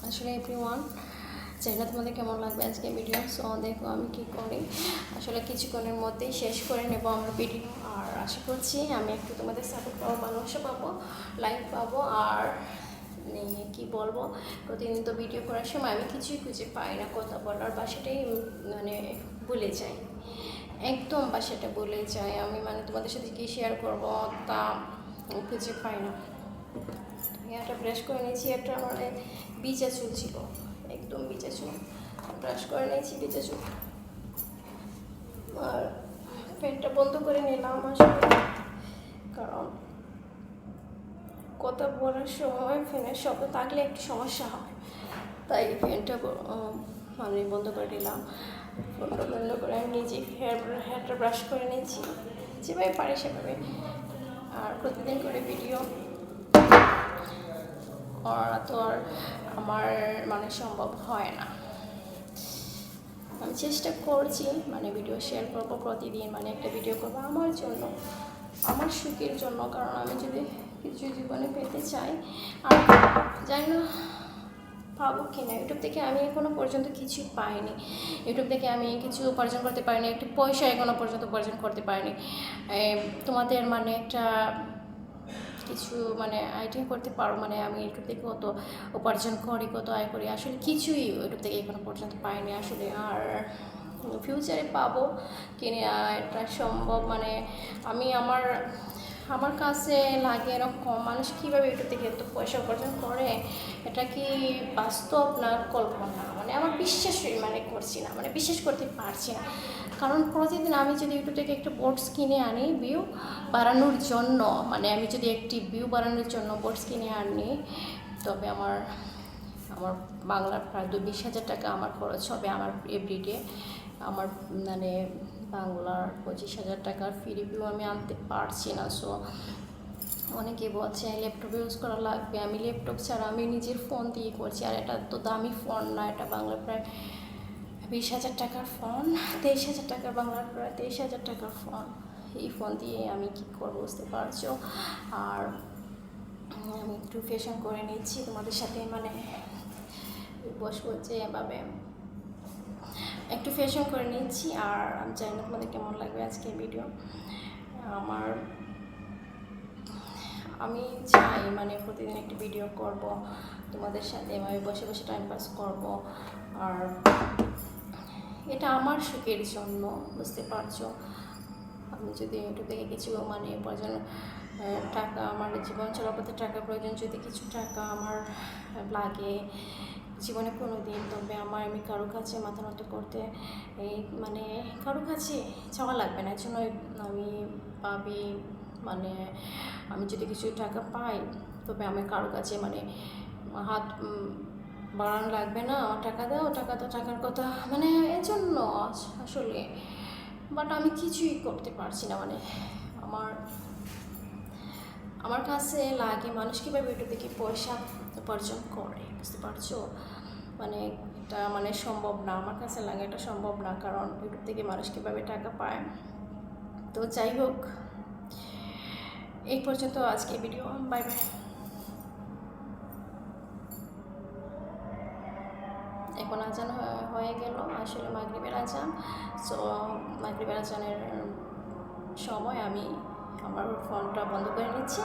আসলে এভরিওয়ান, জানি না তোমাদের কেমন লাগবে আজকে ভিডিও। সো দেখো আমি কি করি, আসলে কিছুক্ষণের মধ্যেই শেষ করে নেব আমার ভিডিও। আর আশা করছি আমি একটু তোমাদের সাপোর্ট পাবো, ভালোবাসা পাবো, লাইক পাবো। আর কি বলবো, প্রতিদিন তো ভিডিও করার সময় আমি কিছুই খুঁজে পাই না, কথা বলার ভাষাটাই ভুলে যাই, একদম বাসাটা বলে যাই আমি, তোমাদের সাথে কি শেয়ার করবো তা খুঁজে পাই না। একটা ব্রাশ করে নিয়েছি, একটা বিচা চুল ছিল, একদম বিচা চুল, ব্রাশ করে নিয়েছি বিচা চুল। আর ফ্যানটা বন্ধ করে নিলাম আসলে, কারণ কথা বলার সময় ফ্যানের শব্দ থাকলে একটু সমস্যা হয়, তাই ফ্যানটা বন্ধ করে দিলাম। ফোনটা বন্ধ করে আমি নিজে হেয়ারটা ব্রাশ করে নিয়েছি, যেভাবে পারি সেভাবে। আর প্রতিদিন করে ভিডিও করা তো আর আমার সম্ভব হয় না। আমি চেষ্টা করছি ভিডিও শেয়ার করবো প্রতিদিন, একটা ভিডিও করবো আমার জন্য, আমার সুখের জন্য। কারণ আমি যদি কিছু জীবনে পেতে চাই, আর জানি না পাবো কিনা। ইউটিউব থেকে আমি এখনো পর্যন্ত কিছু পাইনি, ইউটিউব থেকে আমি কিছু উপার্জন করতে পারিনি, একটু পয়সা এখনো পর্যন্ত উপার্জন করতে পারিনি। তোমাদের একটা কিছু আইডিয়া করতে পারো, আমি ইউটিউব থেকে কত উপার্জন করি, কত আয় করি, আসলে কিছুই ইউটিউব থেকে এখনো পর্যন্ত পাইনি আসলে। আর ফিউচারে পাবো কিনা এটা সম্ভব, আমি আমার কাছে লাগে এরকম, মানুষ কীভাবে ইউটিউব থেকে এত পয়সা উপার্জন করে, এটা কি বাস্তব না কল্পনা, আমার বিশ্বাসই করছি না, বিশ্বাস করতে পারছি না। কারণ প্রতিদিন আমি যদি ইউটিউব থেকে একটা বোর্ডস কিনে আনি ভিউ বাড়ানোর জন্য, আমি যদি একটি ভিউ বাড়ানোর জন্য বোর্ডস কিনে আনি, তবে আমার বাংলার প্রায় 20,000 টাকা আমার খরচ হবে আমার এভরিডে। আমার বাংলার 25,000 টাকার ফ্রি ভিউ আমি আনতে পারছি না। সো অনেকে বলছে ল্যাপটপ ইউজ করা লাগবে, আমি ল্যাপটপ ছাড়া আমি নিজের ফোন দিয়ে করছি। আর এটা তো দামি ফোন না, এটা বাংলার প্রায় 20,000 টাকার ফোন, 23,000 টাকার, বাংলার প্রায় 23,000 টাকার ফোন। এই ফোন দিয়ে আমি কী করবো বুঝতে পারছো। আর আমি একটু ফ্যাশন করে নিচ্ছি তোমাদের সাথে, বসবো যে এভাবে একটু ফ্যাশন করে নিচ্ছি। আর আমি জানি না তোমাদের কেমন লাগবে আজকে ভিডিও। আমি চাই প্রতিদিন একটি ভিডিও করব তোমাদের সাথে, আমি বসে বসে টাইম পাস করব। আর এটা আমার সুখের জন্য, বুঝতে পারছো। আমি যদি ইউটিউব থেকে কিছু প্রয়োজন টাকা, আমার জীবন চলার পথে টাকা প্রয়োজন, যদি কিছু টাকা আমার লাগে জীবনে কোনো দিন, তবে আমি কারো কাছে মাথা নত করতে কারো কাছে চাওয়া লাগবে না। এর জন্য আমি ভাবি আমি যদি কিছু টাকা পাই, তবে আমি কারো কাছে হাত বাড়ানো লাগবে না, আমার টাকা দাও, টাকা দাও, টাকার কথা এর জন্য আসলে। বাট আমি কিছুই করতে পারছি না, আমার কাছে লাগে মানুষ কীভাবে ইউটিউব থেকে পয়সা উপার্জন করে, বুঝতে পারছো। এটা সম্ভব না, আমার কাছে লাগে এটা সম্ভব না। কারণ ইউটিউব থেকে মানুষ কীভাবে টাকা পায়। তো যাই হোক, এই পর্যন্ত আজকে ভিডিও। Bye bye. এখন আজান হয়ে গেল, আসলে মাগরিবের আজান। সো মাগরিবের আজানের সময় আমি আমার ফোনটা বন্ধ করে নিচ্ছি।